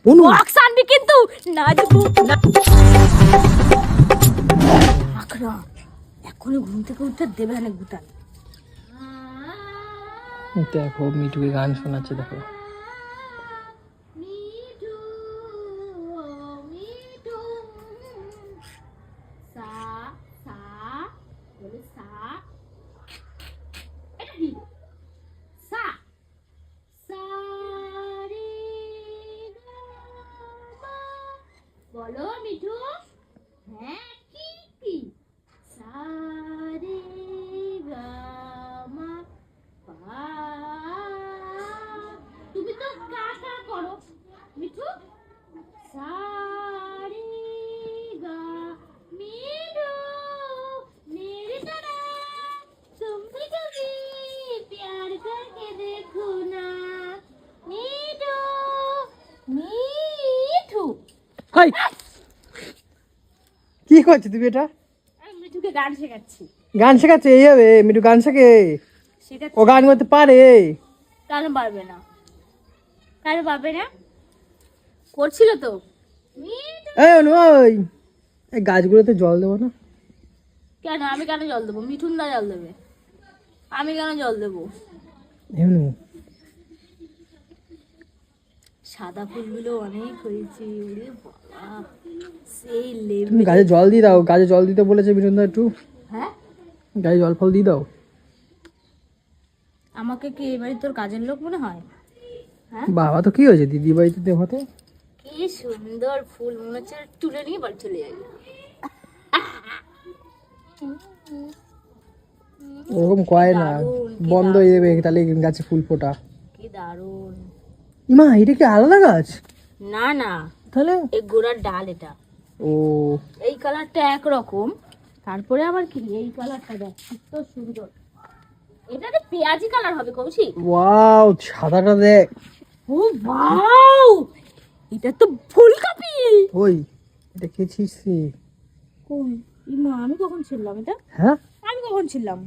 Box আনবি কিন্তু নাচবো না। আখরা এখনই ঘুম থেকে উঠতে দেবে না গুতাল। দেখো মিঠুকে গান শোনাচ্ছে, দেখো। মিঠু মিঠু সা সা বলে সা, এটা কি সা সা রে গা মা, বলো মিঠু। হ্যাঁ কি কি সা রে গা মা পা, তুমি তো কা কা করো মিঠু। সা রে গা মিঠু मेरी तरह तुम भी कभी प्यार करके देखो ना मीठू मीठू। হাই, কি করছো তুমি এটা? আমি মিঠুকে গান শেখাচ্ছি। গান শেখাচ্ছে এই হবে? মিঠু গান শেখে? শেখাচ্ছি। ও গান করতে পারে? কেন পারবে না, কেন পারবে না, করছিল তো। মিঠু এই অনু, ওই এই গাছগুলোতে জল দেবো না? কেন, আমি কেন জল দেবো, মিঠুন দা জল দেবে, আমি কেন জল দেবো। অনু, সাদা ফুলগুলো অনেক হয়েছে, ওরে বাবা সেই তুমি লেভেল। গাছে জল দিয়ে দাও, গাছে জল দিতে বলেছে মিঠুন দা, একটু হ্যাঁ গাছে জল ফল দিয়ে দাও। আমাকে কি এবারে তোর কাজের লোক মনে হয়? হ্যাঁ বাবা তো কি হয়েছে, দিদি বাড়িতে দেবো তো। কি সুন্দর ফুল, মনে হচ্ছে তুলে নিয়ে বাড়ি চলে যাবে। ওরকম কয় না, দারুণ, কি বন্ধ হয়ে যাবে তাহলে গাছে ফুল ফোটা। কি দারুণ। ইমা, এটা কি আলাদা গাছ? না না, তাহলে এই গোড়ার ডাল এটা। ও, এই কালারটা একরকম, তারপরে আবার কি এই কালারটা দেখ কত সুন্দর। এটাতে পেঁয়াজি কালার হবে কৌশিক। ওয়াও, সাদাটা দেখ। ও ওয়াও, এটা তো ফুলকপি। ওই এটা খেয়েছিস রে? কোন ইমা, আমি কখন ছিলাম এটা? হ্যাঁ, আমি কখন ছিলাম,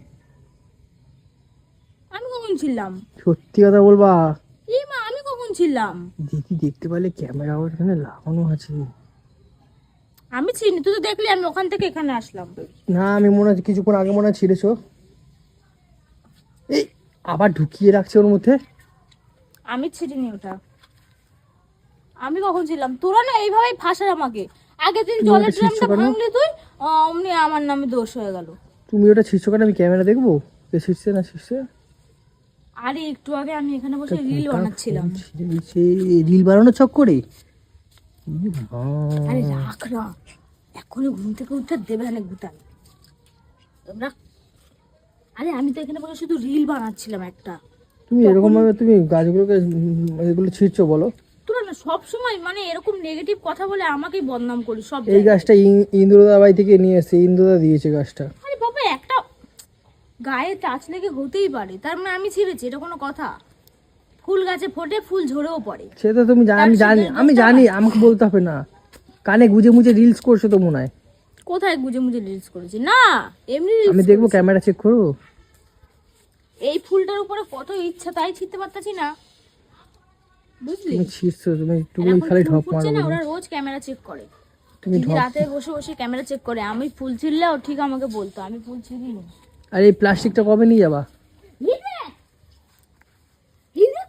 আমি কখন ছিলাম? সত্যি কথা বলবা? ইমা আমি কখন ছিলাম? দিদি দেখতে পারলে ক্যামেরা ওখানে লাগানো আছে। আমি চিনি, তুই তো দেখলি আমি ওখান থেকে এখানে আসলাম। না, আমি মনে হচ্ছে কিছুক্ষণ আগে মনে হয় ছিঁড়েছো। এই আবার ঢুকিয়ে রাখছে ওর মধ্যে। আমি ছিড়িনি ওটা, আমি কখন ছিলাম? তোরা না এইভাবেই ফাঁসার আমাকে। আগের দিন তুমি জলের ওটা ছিঁড়ছো ড্রামটা কেন? ভাঙলি তুই, অমনি আমার নামে দোষ হয়ে গেল। তুমি ওটা ছিঁড়ছো কেন? আমি ক্যামেরা দেখবো কে ছিঁড়ছে না ছিঁড়ছে। আরে একটু আগে আমি এখানে বসে রিল বানাচ্ছিলাম। ছিঁড়ে দিচ্ছে রিল বানানোর চক্করে। আরে রাখ রাখ, এখনই ঘুম থেকে উঠতে দেবে না গুতাল তোমরা। আরে আমি তো এখানে বসে শুধু রিল বানাচ্ছিলাম একটা। তুমি এরকম ভাবে তুমি গাছগুলোকে এগুলো ছিঁড়ছো বলো? তোরা না সবসময় মানে এরকম নেগেটিভ কথা বলে আমাকেই বদনাম করি সব এই জায়গায়। গাছটা ইন্দ্রদা বাড়ি থেকে নিয়ে এসছে, ইন্দ্রদা দিয়েছে গাছটা। আরে বাবা, একটা গায়ে টাচ লেগে হতেই পারে, তার মানে আমি ছিঁড়েছি এটা কোনো কথা? ফুল গাছে ফোটে, ফুল ঝরেও পড়ে। সে তো তুমি আমি জানি, আমি জানি, আমাকে বলতে হবে না। কানে গুজে মুজে রিলস করছো তো মনে হয়। কোথায় গুজে মুজে রিলস করেছি? না এমনি আমি reels দেখবো, করেছি। ক্যামেরা চেক করবো। এই ফুলটার উপরে কত ইচ্ছা তাই ছিঁড়তে পারতাছি না, বুঝলি? তুমি ছিঁড়ছো, তুমি তুমি এখন খালি ফুল ঢপ ফুটছে না, মারো। ওরা রোজ ক্যামেরা চেক করে। তুমি দিদি ঢপ। রাতে বসে বসে ক্যামেরা চেক করে। আমি ফুল ছিঁড়লেও ঠিক আমাকে বলতো, আমি ফুল ছিঁড়িনি। আর এই প্লাস্টিকটা কবে নিয়ে যাবা?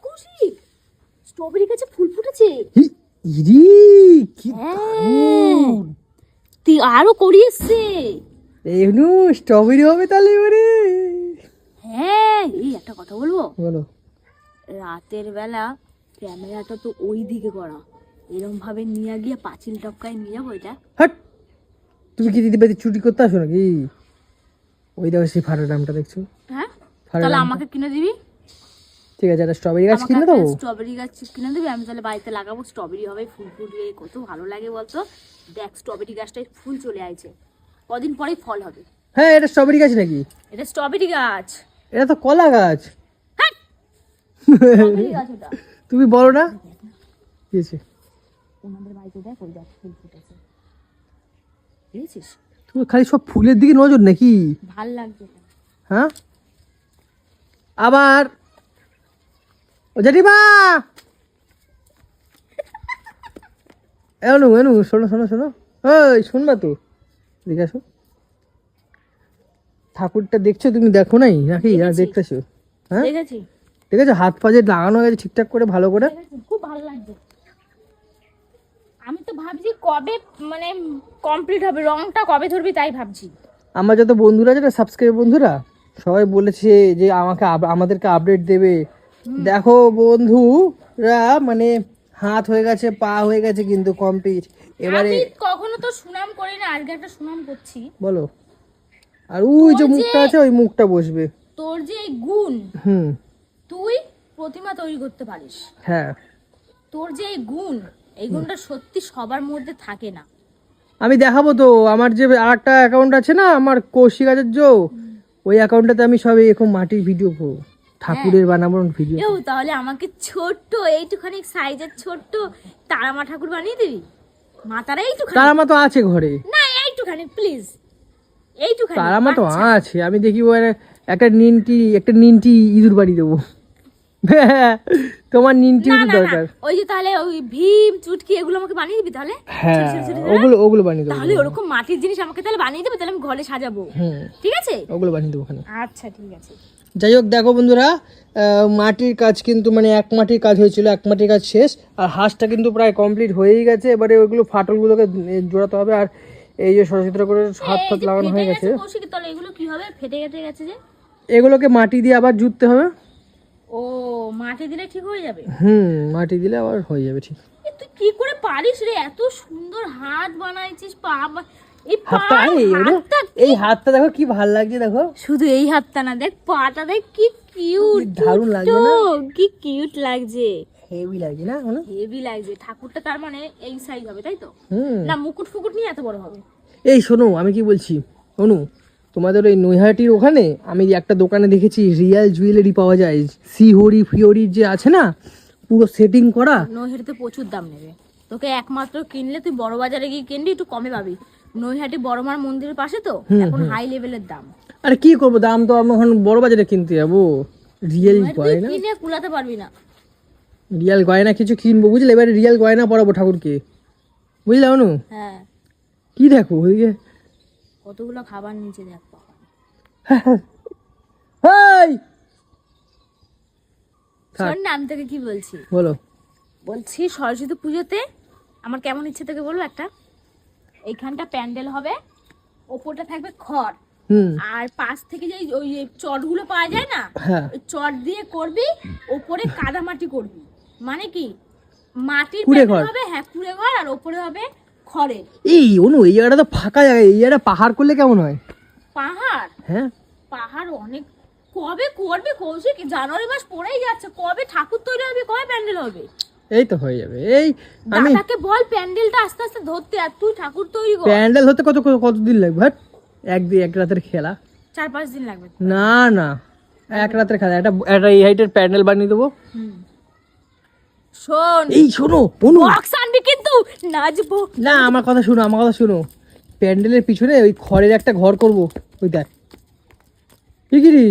কৌশিক, স্ট্রবেরি গাছে ফুল ফুটেছে। ইরি, কি হ্যাঁ, দারুণ! তুই আরো করিয়েছে। এমনু স্ট্রবেরি হবে তাহলে এবারে। হ্যাঁ, এই একটা কথা বলবো, বলো। রাতের বেলা ক্যামেরাটা তো ওই দিকে করা, এরকম ভাবে নিয়ে গিয়ে পাঁচিল টপকায় নিয়ে যাবো এটা। হাট, তুমি কি দিদি বাড়ি চুরি করতে আসো নাকি? ওই দেখো সেই ফাটা ড্রামটা দেখছো? হ্যাঁ, ফাটা তাহলে ড্রামটা। আমাকে কিনে দিবি। ঠিক আছে, একটা স্ট্রবেরি গাছ কিনে দেবো। স্ট্রবেরি গাছ কিনে দিবি, আমি তাহলে বাড়িতে লাগাবো। স্ট্রবেরি হবে, ফুল ফুটবে, কত ভালো লাগে বলতো। দেখ স্ট্রবেরি গাছটায় ফুল চলে আইছে, কদিন পরেই ফল হবে। হ্যাঁ, এটা স্ট্রবেরি গাছ নাকি? এটা স্ট্রবেরি গাছ। এটা তো কলা গাছ। স্ট্রবেরি গাছ ওটা। তুমি বলো না কি হয়েছে? ওনাদের বাড়িতে দেখ ওই দেখ ফুল ফুটেছে, দেখেছিস? তুমি খালি সব ফুলের দিকে নজর নাকি? ভাল লাগছে। হ্যাঁ, আবার ও জেঠিমা, এনু এনু শোনো শোনো শোনো, ওই শুনবা তো, দেখে আসো। ঠাকুরটা দেখছো তুমি, দেখো নাই নাকি? আর দেখেছি। দেখতেছো? হ্যাঁ দেখেছি ঠিক আছে, হাত পা যে লাগানো হয়েছে ঠিকঠাক করে ভালো করে। দেখেছি, খুব ভালো লাগছে। আমি তো ভাবছি কবে মানে কমপ্লিট হবে, রংটা কবে ধরবি তাই ভাবছি। আমার যত বন্ধুরা আছে না, সাবস্ক্রাইব বন্ধুরা, সবাই বলেছে যে আমাকে আমাদেরকে আপডেট দেবে। দেখো বন্ধুরা, মানে হাত হয়ে গেছে, পা হয়ে গেছে, কিন্তু কমপ্লিট। এবারে আমি কখনো তো সুনাম করি না, আজকে একটা সুনাম করছি। বলো। আর ওই যে তোর মুখটা আছে, ওই মুখটা বসবে। তোর যে এই গুণ, হুম। তুই প্রতিমা তৈরি করতে পারিস। হ্যাঁ, তোর যে এই গুণ, এই গুণটা সত্যি সবার মধ্যে থাকে না। আমি দেখাবো তো। আমার যে আরেকটা অ্যাকাউন্ট আছে না, আমার কৌশিকাজের ওই অ্যাকাউন্টটাতে আমি সব এরকম মাটির ভিডিও করবো, ঠাকুরের বানাবো ভিডিও। এও তাহলে আমাকে ছোট্ট এইটুখানি সাইজের ছোট্ট তারামা ঠাকুর বানিয়ে দিবি। মাতারা এইটুখানি, তার আমার তো আছে ঘরে, না এইটুখানি প্লিজ, এইটুখানি। তার আমার তো আচ্ছা। আছে। আমি দেখি ওর একটা নিনটি ইঁদুর বাড়ি দেবো। তোমার নিনটি না ইঁদুর না না, দরকার। ওই যে তাহলে ওই ভীম চুটকি এগুলো আমাকে বানিয়ে দিবি তাহলে। হ্যাঁ, ছোট ছোট ছোট ছোট। ওগুলো বানিয়ে দেবো। তাহলে ওরকম মাটির জিনিস আমাকে তাহলে বানিয়ে দেবে, তাহলে আমি ঘরে সাজাবো। হুম, ঠিক আছে, ওগুলো বানিয়ে দেবো ওখানে। আচ্ছা ঠিক আছে। যাই হোক, দেখো বন্ধুরা, মাটির কাজ কিন্তু মানে এক মাটির কাজ হয়েছিল, এক মাটির কাজ শেষ। আর হাঁসটা কিন্তু প্রায় কমপ্লিট হয়েই গেছে। এবারে ওইগুলো ফাটলগুলোকে জোড়াতে হবে। আর এই যে সরস্বতী করে হাত এই ফাত যে লাগানো ফেটে হয়ে গেছে গেছে, কৌশিক, তাহলে এগুলো কি হবে? ফেটে গেছে গেছে যে, এগুলোকে মাটি দিয়ে আবার জুততে হবে। ও মাটি দিলে ঠিক হয়ে যাবে? হুম, মাটি দিলে আবার হয়ে যাবে ঠিক। এ তুই কি করে পারিস রে? এত সুন্দর হাত বানাইছিস, এই হাতটা হাতটা এই হাতটা দেখো কি ভাল লাগছে, দেখো। শুধু এই হাতটা না, দেখ পাটা, দেখ কি কিউট, দারুণ লাগছে না? কি কিউট লাগছে, হেভি লাগছে না? হেভি লাগছে। ঠাকুরটা তার মানে এই সাইজ হবে তাই তো? হুম। না মুকুট ফুকুট নিয়ে এত বড় হবে? এই শোনো, আমি কি বলছি, অনু, তোমাদের ওই নৈহাটির ওখানে আমি একটা দোকানে দেখেছি রিয়েল জুয়েলারি পাওয়া যায়। সিহরি ফিওরির যে আছে না, পুরো সেটিং করা। নৈহাটিতে প্রচুর দাম নেবে, তোকে একমাত্র কিনলে তুই বড় বাজারে গিয়ে কিনবি, একটু কমে পাবি। নৈহাটি বড়মার মন্দিরের পাশে তো, এখন হাই লেভেলের দাম। আরে কি করবো, দাম তো আমি এখন বড় বাজারে কিনতে যাবো। রিয়েল তুই গয়না, কিনে কুলাতে পারবি না। রিয়েল গয়না কিছু কিনবো, বুঝলে? এবারে রিয়েল গয়না পরাবো ঠাকুরকে, বুঝলে অনু? হ্যাঁ, কি দেখো ওইদিকে, কতগুলো খাবার নিচে দেখ। হাই শোন না, আমি তোকে কি বলছি, বলো। বলছি সরস্বতী পুজোতে আমার কেমন ইচ্ছে তোকে বলবো একটা। এইখানটা প্যান্ডেল হবে, ওপরটা থাকবে খড়, হুম। আর পাশ থেকে যে ওই চটগুলো পাওয়া যায় না, হ্যাঁ, ওই চট দিয়ে করবি, ওপরে কাদামাটি করবি। মানে কি, মাটির কুড়ে প্যান্ডেল ঘর। হবে, হ্যাঁ কুড়ে ঘর, আর ওপরে হবে খড়ের। এই অনু, এই জায়গাটা তো ফাঁকা জায়গা, এই জায়গাটা পাহাড় করলে কেমন হয়? পাহাড়, হ্যাঁ, পাহাড় অনেক কবে করবে কৌশিক? জানুয়ারি মাস পড়েই যাচ্ছে, কবে ঠাকুর তৈরি হবে, কবে প্যান্ডেল হবে? এই তো হয়ে যাবে। এই আমি দাদাকে বল প্যান্ডেলটা আস্তে আস্তে ধরতে, আর তুই ঠাকুর তৈরি কর। প্যান্ডেল হতে কতদিন লাগবে? হাট, এক রাতের খেলা। 4-5 দিন লাগবে। না না, এক রাতের খেলা। একটা এই হাইটের প্যান্ডেল বানিয়ে দেবো। শোন, এই শোনো অনু, বক্স আনবি কিন্তু, নাচবো। না আমার কথা শোনো, আমার কথা শোনো। প্যান্ডেলের পিছনে ওই খড়ের একটা ঘর করব, ওই দেখ। ঠিকই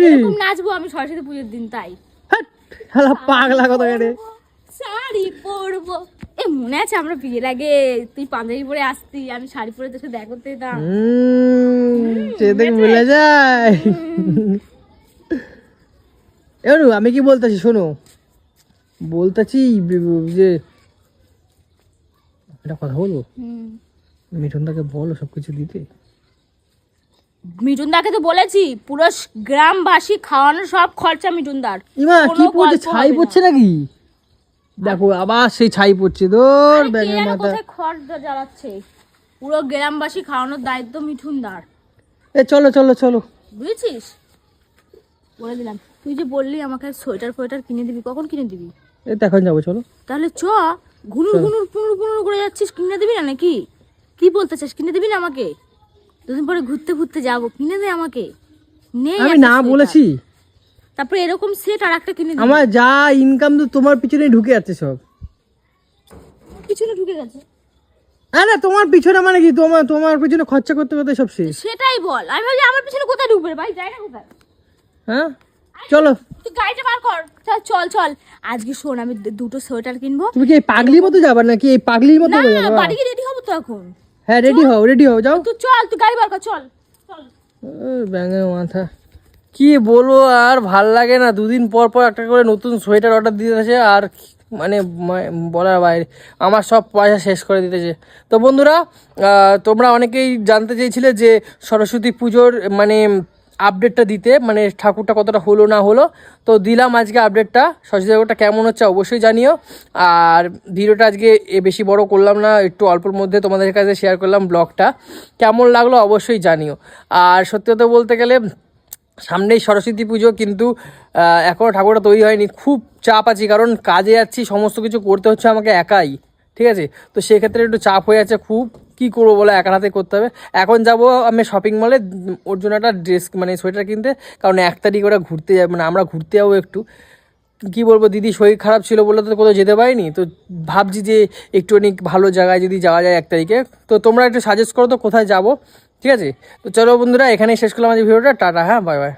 এরকম নাচবো আমি সরস্বতী পুজোর দিন, তাই শালা পাগলা কথা কেটে। শাড়ি পরবো। এ মনে আছে আমরা বিয়ের আগে তুই পাঞ্জাবি পরে আসতি, আমি শাড়ি পরে তোকে দেখা করতে যেতাম। সে দেখে ভুলে যায়। এবার আমি কি বলতেছি শোনো, বলতেছি যে একটা কথা বলবো, মিঠুনদাকে বলো সবকিছু দিতে। মিঠুনদাকে তো বলেছি, পুরো গ্রামবাসী খাওয়ানোর সব খরচা মিঠুনদার। ইমা কি কোনো পড়ছে, গল্প ছাই হবে না। পড়ছে নাকি? দেখো আবার সেই ছাই পড়ছে, দূর আরে কে ব্যাঙের জানে মাথা। কোথায় খড় জ্বালাচ্ছে। পুরো গ্রামবাসী খাওয়ানোর দায়িত্ব মিঠুনদার, এ চলো চলো চলো, বুঝেছিস? বলে দিলাম। তুই যে বললি আমাকে সোয়েটার ফোয়েটার কিনে দিবি, কখন কিনে দিবি? এই তো এখন যাবো, চলো। তাহলে ঘুনুর ঘুনুর পুনুর পুনুর করে যাচ্ছিস, কিনে দিবি না নাকি? কি বলতে চাস, কিনে দিবি না আমাকে? দুদিন পরে ঘুরতে ঘুরতে যাবো, কিনে দে আমাকে। নেই আমি একটা না সোয়েটার। বলেছি? তারপরে এরকম সেট আর একটা কিনে দিবি। আমার যা ইনকাম তো তোমার পিছনে ঢুকে যাচ্ছে সব। পিছনে ঢুকে গেছে। আরে তোমার পিছনে মানে কি, তোমার পিছনে খরচা করতে করতে সব শেষ। সেটাই বল, আমি ভাবছি আমার পিছনে কোথায় ঢুকবে রে ভাই, যাই না কোথায়? হ্যাঁ, চলো তুই গাড়িটা বার কর, চল চল চল। আজকে শোন, আমি দুটো সোয়েটার কিনবো। তুমি কি এই পাগলির মতো যাবা নাকি? এই পাগলির মতো না যাবা? বাড়ি গিয়ে রেডি হবো তো এখন। হ্যাঁ রেডি হও যাও। তুই চল, তুই গাড়ি বার কর, চল চল। ব্যাঙের মাথা, কি বলবো আর ভাল লাগে না, দুদিন পর পর একটা করে নতুন সোয়েটার অর্ডার দিতেছে আর মানে বলার বাইরে, আমার সব পয়সা শেষ করে দিতেছে। তো বন্ধুরা, তোমরা অনেকেই জানতে চেয়েছিলে যে সরস্বতী পুজোর মানে আপডেটটা দিতে, মানে ঠাকুরটা কতটা হলো না হলো, তো দিলাম আজকে আপডেটটা। সরস্বতী ঠাকুরটা কেমন হচ্ছে অবশ্যই জানিও। আর ভিডিওটা আজকে বেশি বড় করলাম না, একটু অল্পর মধ্যে তোমাদের কাছে শেয়ার করলাম ব্লগটা, কেমন লাগলো অবশ্যই জানিও। আর সত্যি কথা বলতে গেলে সামনেই সরস্বতী পুজো, কিন্তু এখনও ঠাকুরটা তৈরি হয়নি, খুব চাপ আছি, কারণ কাজে যাচ্ছি, সমস্ত কিছু করতে হচ্ছে আমাকে একাই, ঠিক আছে? তো সেক্ষেত্রে একটু চাপ হয়ে যাচ্ছে খুব, কি করবো বলে, একা হাতে করতে হবে। এখন যাব আমি শপিং মলে, ওর জন্য একটা ড্রেস মানে সোয়েটার কিনতে, কারণ 1 তারিখ ওরা ঘুরতে যাবে, মানে আমরা ঘুরতে যাবো একটু। কি বলবো, দিদি শরীর খারাপ ছিল বলে তো কোথাও যেতে পারিনি, তো ভাবছি যে একটুখানি ভালো জায়গায় যদি যাওয়া যায় 1 তারিখে। তো তোমরা একটু সাজেস্ট করো তো কোথায় যাবো, ঠিক আছে? তো চলো বন্ধুরা, এখানেই শেষ করলাম আমাদের ভিডিওটা, টাটা, হ্যাঁ, বাই বাই।